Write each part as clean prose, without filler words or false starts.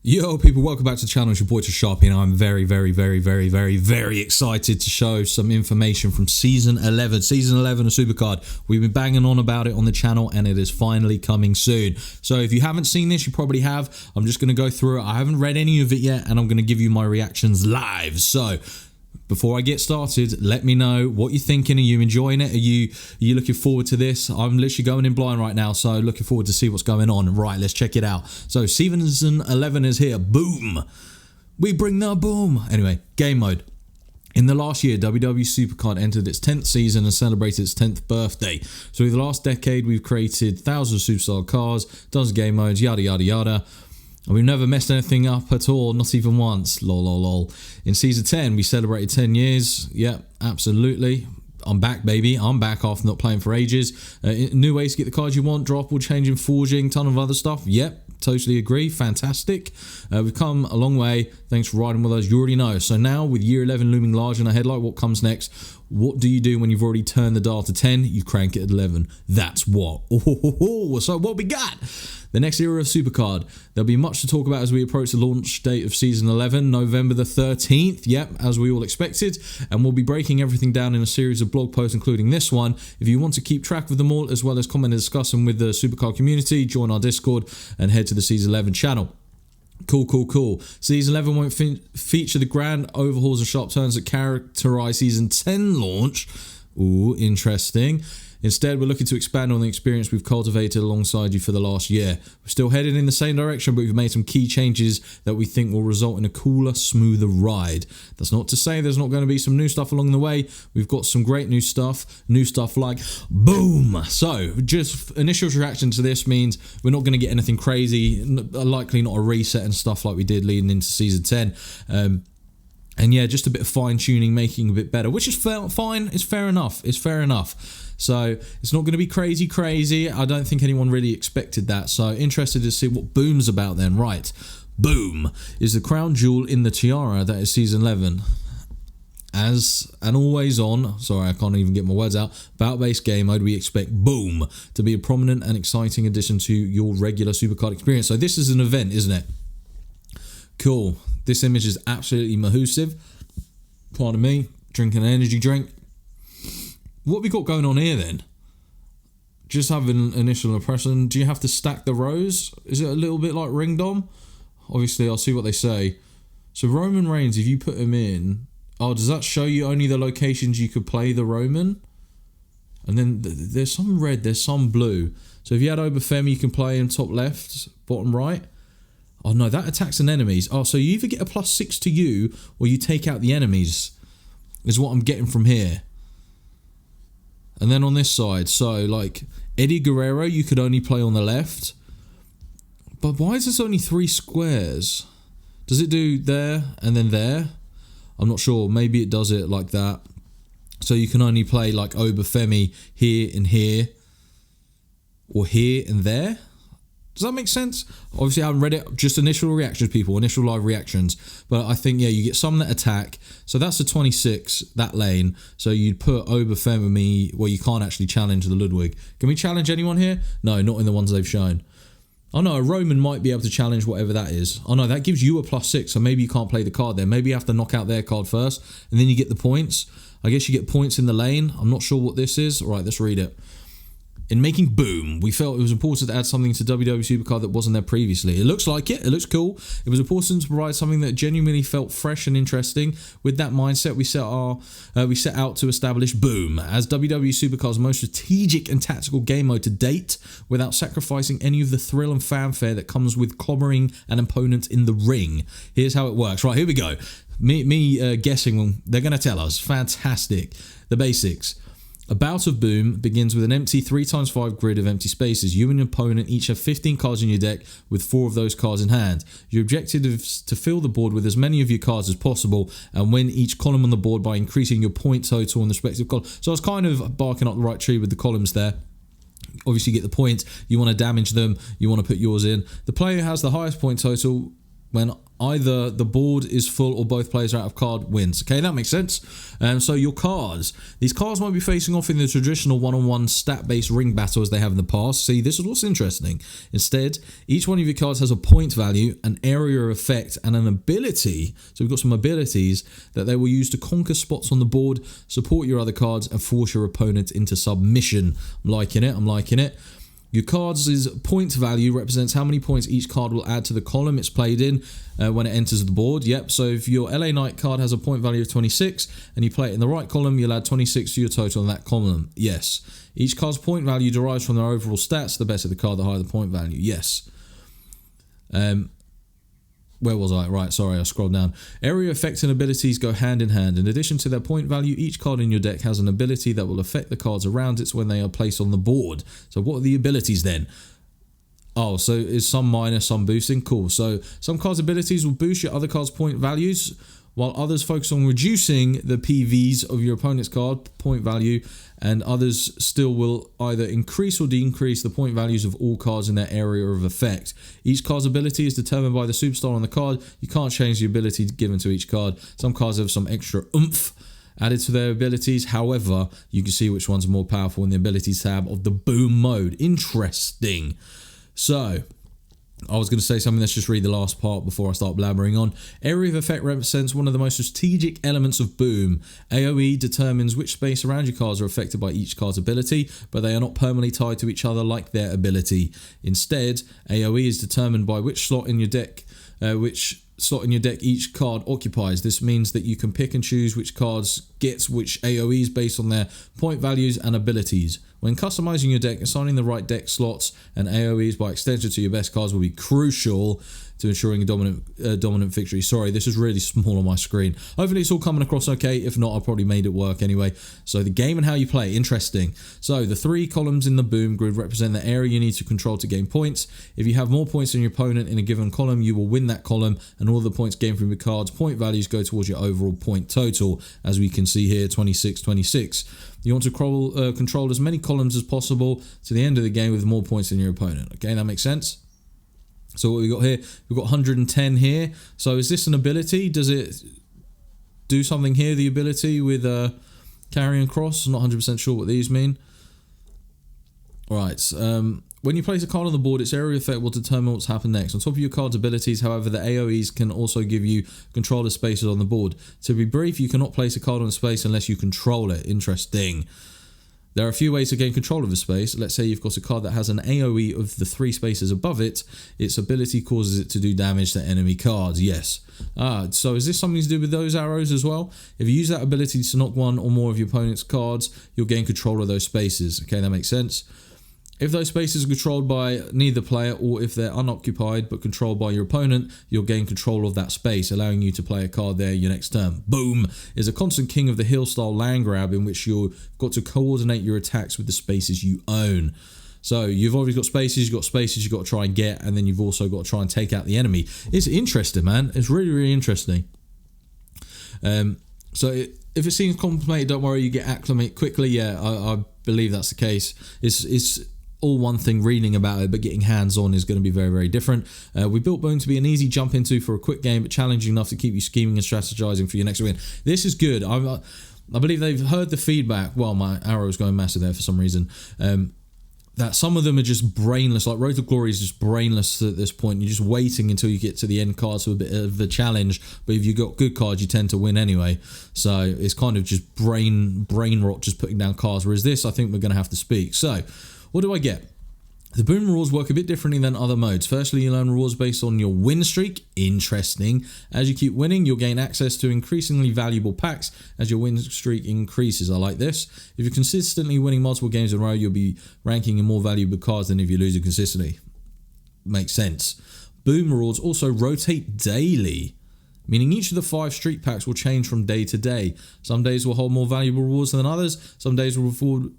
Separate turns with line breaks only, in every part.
Yo people, welcome back to the channel. It's your boy Sharpie and I'm very excited to show some information from Season 11. Season 11 of Supercard. We've been banging on about it on the channel and it is finally coming soon. So if you haven't seen this, you probably have. I'm just going to go through it. I haven't read any of it yet and I'm going to give you my reactions live. So before I get started, let me know what you're thinking. Are you enjoying it? Are you looking forward to this? I'm literally going in blind right now, so looking forward to see what's going on. Right, let's check it out. So Season 11 is here. Boom! We bring the boom! Anyway, game mode. In the last year, WWE Supercard entered its 10th season and celebrated its 10th birthday. So in the last decade, we've created thousands of superstar cars, dozens of game modes, yada yada yada. And we've never messed anything up at all, not even once. Lol, lol, lol. In Season 10, we celebrated 10 years. Yep, absolutely. I'm back, baby. I'm back after not playing for ages. New ways to get the cards you want, drop or change in forging, ton of other stuff. Yep, totally agree. Fantastic. We've come a long way. Thanks for riding with us. You already know. So now, with year 11 looming large in our headlight, what comes next? What do you do when you've already turned the dial to 10? You crank it at 11. That's what. So what we got? The next era of Supercard. There'll be much to talk about as we approach the launch date of Season 11, November the 13th. Yep, as we all expected. And we'll be breaking everything down in a series of blog posts, including this one. If you want to keep track of them all, as well as comment and discuss them with the Supercard community, join our Discord and head to the Season 11 channel. Cool. Season 11 won't feature the grand overhauls and sharp turns that characterize Season 10 launch. Ooh, interesting. Instead, we're looking to expand on the experience we've cultivated alongside you for the last year. We're still headed in the same direction, but we've made some key changes that we think will result in a cooler, smoother ride. That's not to say there's not going to be some new stuff along the way. We've got some great new stuff like boom. So, just initial reaction to this means we're not going to get anything crazy, likely not a reset and stuff like we did leading into Season 10. And yeah, just a bit of fine-tuning, making a bit better, which is fine. It's fair enough. So it's not going to be crazy. I don't think anyone really expected that. So interested to see what Boom's about then. Right. Boom is the crown jewel in the tiara that is Season 11. As an always on, sorry, I can't even get my words out, bout-based game mode, we expect Boom to be a prominent and exciting addition to your regular Supercard experience. So this is an event, isn't it? Cool. This image is absolutely mahoosive. Pardon me. Drinking an energy drink. What have we got going on here then? Just have an initial impression. Do you have to stack the rows? Is it a little bit like Ring Dom? Obviously, I'll see what they say. So Roman Reigns, if you put him in... Oh, does that show you only the locations you could play the Roman? And then there's some red, there's some blue. So if you had Obafemi, you can play him top left, bottom right. Oh no, that attacks an enemies. Oh, so you either get a +6 to you or you take out the enemies. Is what I'm getting from here. And then on this side, so like Eddie Guerrero, you could only play on the left. But why is this only 3 squares? Does it do there and then there? I'm not sure. Maybe it does it like that. So you can only play like Obafemi here and here. Or here and there. Does that make sense? Obviously, I haven't read it. Just initial reactions, people. Initial live reactions. But I think, yeah, you get some that attack. So that's the 26, that lane. So you'd put Obafemi... Well, you can't actually challenge the Ludwig. Can we challenge anyone here? No, not in the ones they've shown. Oh, no, a Roman might be able to challenge whatever that is. Oh, no, that gives you a +6. So maybe you can't play the card there. Maybe you have to knock out their card first. And then you get the points. I guess you get points in the lane. I'm not sure what this is. All right, let's read it. In making Boom, we felt it was important to add something to WWE Supercard that wasn't there previously. It looks like it. It looks cool. It was important to provide something that genuinely felt fresh and interesting. With that mindset, we set out to establish Boom as WWE Supercard's most strategic and tactical game mode to date, without sacrificing any of the thrill and fanfare that comes with clobbering an opponent in the ring. Here's how it works. Right, here we go. Me guessing. They're going to tell us. Fantastic. The basics. A bout of Boom begins with an empty 3x5 grid of empty spaces. You and your opponent each have 15 cards in your deck with 4 of those cards in hand. Your objective is to fill the board with as many of your cards as possible and win each column on the board by increasing your point total on the respective column. So I was kind of barking up the right tree with the columns there. Obviously you get the points, you want to damage them, you want to put yours in. The player who has the highest point total when either the board is full or both players are out of card wins. Okay, that makes sense. So your cards. These cards won't be facing off in the traditional one-on-one stat-based ring battle as they have in the past. See, this is what's interesting. Instead, each one of your cards has a point value, an area of effect, and an ability. So we've got some abilities that they will use to conquer spots on the board, support your other cards, and force your opponent into submission. I'm liking it. I'm liking it. Your cards' point value represents how many points each card will add to the column it's played in when it enters the board. Yep, so if your LA Knight card has a point value of 26 and you play it in the right column, you'll add 26 to your total in that column. Yes. Each card's point value derives from their overall stats. The better the card, the higher the point value. Yes. Where was I? Right, sorry, I scrolled down. Area effects and abilities go hand in hand. In addition to their point value, each card in your deck has an ability that will affect the cards around it when they are placed on the board. So what are the abilities then? Oh, so is some minus, some boosting? Cool. So some cards' abilities will boost your other cards' point values, while others focus on reducing the PVs of your opponent's card point value, and others still will either increase or decrease the point values of all cards in their area of effect. Each card's ability is determined by the superstar on the card. You can't change the ability given to each card. Some cards have some extra oomph added to their abilities. However, you can see which ones are more powerful in the abilities tab of the boom mode. Interesting. So, I was going to say something, let's just read the last part before I start blabbering on. Area of effect represents one of the most strategic elements of Boom. AoE determines which space around your cards are affected by each card's ability, but they are not permanently tied to each other like their ability. Instead, AoE is determined by which slot in your deck each card occupies. This means that you can pick and choose which cards gets which AoEs based on their point values and abilities. When customizing your deck, assigning the right deck slots and AoEs by extension to your best cards will be crucial to ensuring a dominant victory. Sorry, this is really small on my screen. Hopefully it's all coming across okay. If not, I've probably made it work anyway. So the game and how you play, interesting. So the 3 columns in the boom grid represent the area you need to control to gain points. If you have more points than your opponent in a given column, you will win that column, and all the points gained from your cards' point values go towards your overall point total, as we can see here, 26. You want to control as many columns as possible to the end of the game with more points than your opponent. Okay, that makes sense? So what we got here, we've got 110 here. So is this an ability? Does it do something here, the ability with carrying cross? I'm not 100% sure what these mean. All right, when you place a card on the board, its area effect will determine what's happened next. On top of your card's abilities, however, the AoEs can also give you control of spaces on the board. To be brief, you cannot place a card on a space unless you control it. Interesting. There are a few ways to gain control of a space. Let's say you've got a card that has an AoE of the 3 spaces above it. Its ability causes it to do damage to enemy cards. Yes. So is this something to do with those arrows as well? If you use that ability to knock one or more of your opponent's cards, you'll gain control of those spaces. Okay, that makes sense. If those spaces are controlled by neither player, or if they're unoccupied but controlled by your opponent, you'll gain control of that space, allowing you to play a card there your next turn. Boom is a constant King of the Hill style land grab in which you've got to coordinate your attacks with the spaces you own. So you've already got spaces, you've got to try and get, and then you've also got to try and take out the enemy. It's interesting, man. It's really, really interesting. So if it seems complicated, don't worry, you get acclimate quickly. Yeah, I believe that's the case. It's all one thing reading about it, but getting hands-on is going to be very, very different. We built Boom to be an easy jump into for a quick game, but challenging enough to keep you scheming and strategizing for your next win. This is good. I believe they've heard the feedback. Well, my arrow is going massive there for some reason. That some of them are just brainless. Like Road to Glory is just brainless at this point. You're just waiting until you get to the end cards for a bit of a challenge. But if you've got good cards, you tend to win anyway. So it's kind of just brain rot, just putting down cards. Whereas this, I think we're going to have to speak. So what do I get? The Boom rules work a bit differently than other modes. Firstly, you learn rules based on your win streak. Interesting. As you keep winning, you'll gain access to increasingly valuable packs as your win streak increases. I like this. If you're consistently winning multiple games in a row, you'll be ranking in more valuable cards than if you lose it consistently. Makes sense. Boom rules also rotate daily, meaning each of the 5 streak packs will change from day to day. Some days will hold more valuable rewards than others. Some days will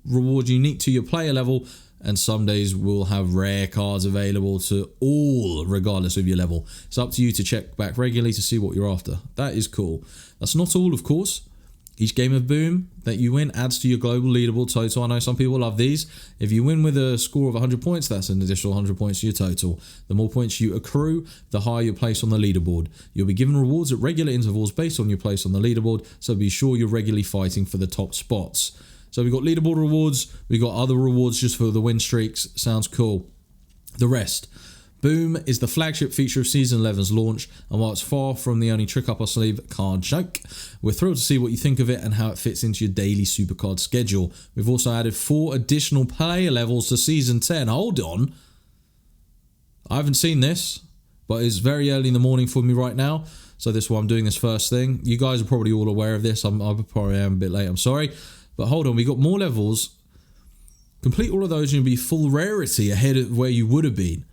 reward unique to your player level, and some days will have rare cards available to all, regardless of your level. It's up to you to check back regularly to see what you're after. That is cool. That's not all, of course. Each game of Boom that you win adds to your global leaderboard total. I know some people love these. If you win with a score of 100 points, that's an additional 100 points to your total. The more points you accrue, the higher your place on the leaderboard. You'll be given rewards at regular intervals based on your place on the leaderboard, so be sure you're regularly fighting for the top spots. So we've got leaderboard rewards, we've got other rewards just for the win streaks. Sounds cool. The rest. Boom is the flagship feature of Season 11's launch, and while it's far from the only trick up our sleeve card joke, we're thrilled to see what you think of it and how it fits into your daily Supercard schedule. We've also added 4 additional player levels to Season 10. Hold on. I haven't seen this, but it's very early in the morning for me right now, so this is why I'm doing this first thing. You guys are probably all aware of this. I probably am a bit late, I'm sorry. But hold on, we got more levels. Complete all of those and you'll be full rarity ahead of where you would have been.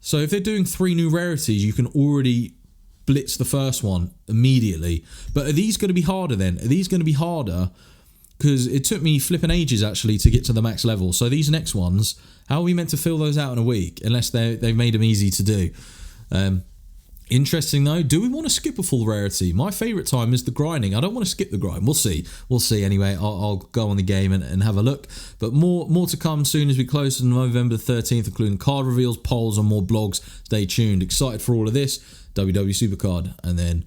So if they're doing 3 new rarities, you can already blitz the first one immediately. But are these going to be harder then? Are these going to be harder? Because it took me flipping ages actually to get to the max level. So these next ones, how are we meant to fill those out in a week? Unless they've made them easy to do. Interesting though, do we want to skip a full rarity? My favourite time is the grinding. I don't want to skip the grind. We'll see. We'll see anyway. I'll go on the game and have a look. But more to come soon as we close to November 13th, including card reveals, polls, and more blogs. Stay tuned. Excited for all of this. WWE Supercard. And then,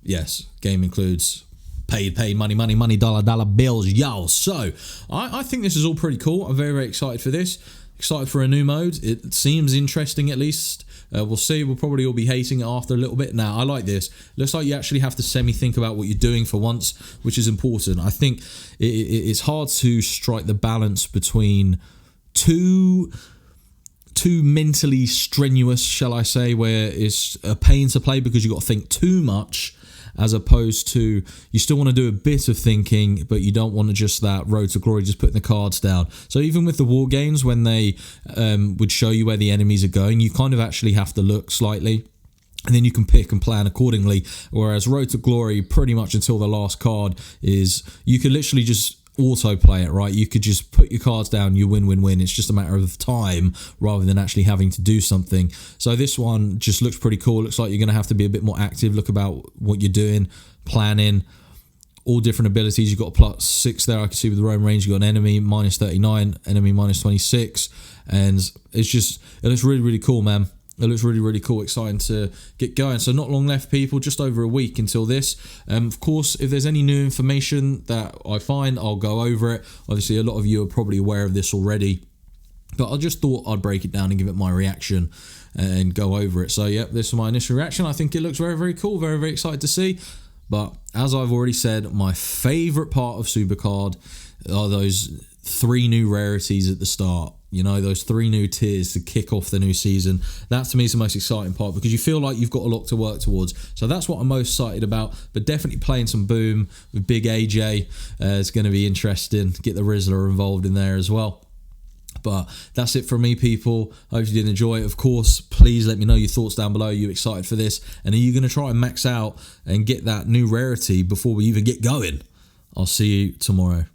yes, game includes paid, money, dollar bills, yo. So, I think this is all pretty cool. I'm very, very excited for this. Excited for a new mode. It seems interesting at least. We'll see. We'll probably all be hating it after a little bit. Now, I like this. Looks like you actually have to semi-think about what you're doing for once, which is important. I think it's hard to strike the balance between too mentally strenuous, shall I say, where it's a pain to play because you've got to think too much, as opposed to you still want to do a bit of thinking, but you don't want to just that road to glory, just putting the cards down. So even with the war games, when they would show you where the enemies are going, you kind of actually have to look slightly, and then you can pick and plan accordingly. Whereas road to glory, pretty much until the last card is, you could literally just auto play it, right? You could just put your cards down, you win. It's just a matter of time rather than actually having to do something. So this one just looks pretty cool. Looks like you're going to have to be a bit more active. Look about what you're doing, planning, all different abilities. You've got a +6 there. I can see with the roam range, you've got an enemy -39, enemy -26, and it looks really, really cool, man. It looks really, really cool. Exciting to get going. So not long left, people. Just over a week until this. Of course, if there's any new information that I find, I'll go over it. Obviously, a lot of you are probably aware of this already. But I just thought I'd break it down and give it my reaction and go over it. So, yep, this is my initial reaction. I think it looks very, very cool. Very, very excited to see. But as I've already said, my favourite part of Supercard are those 3 new rarities at the start. You know, those 3 new tiers to kick off the new season. That to me is the most exciting part because you feel like you've got a lot to work towards. So that's what I'm most excited about. But definitely playing some Boom with Big AJ is going to be interesting. Get the Rizzler involved in there as well. But that's it from me, people. Hope you did enjoy it. Of course, please let me know your thoughts down below. Are you excited for this? And are you going to try and max out and get that new rarity before we even get going? I'll see you tomorrow.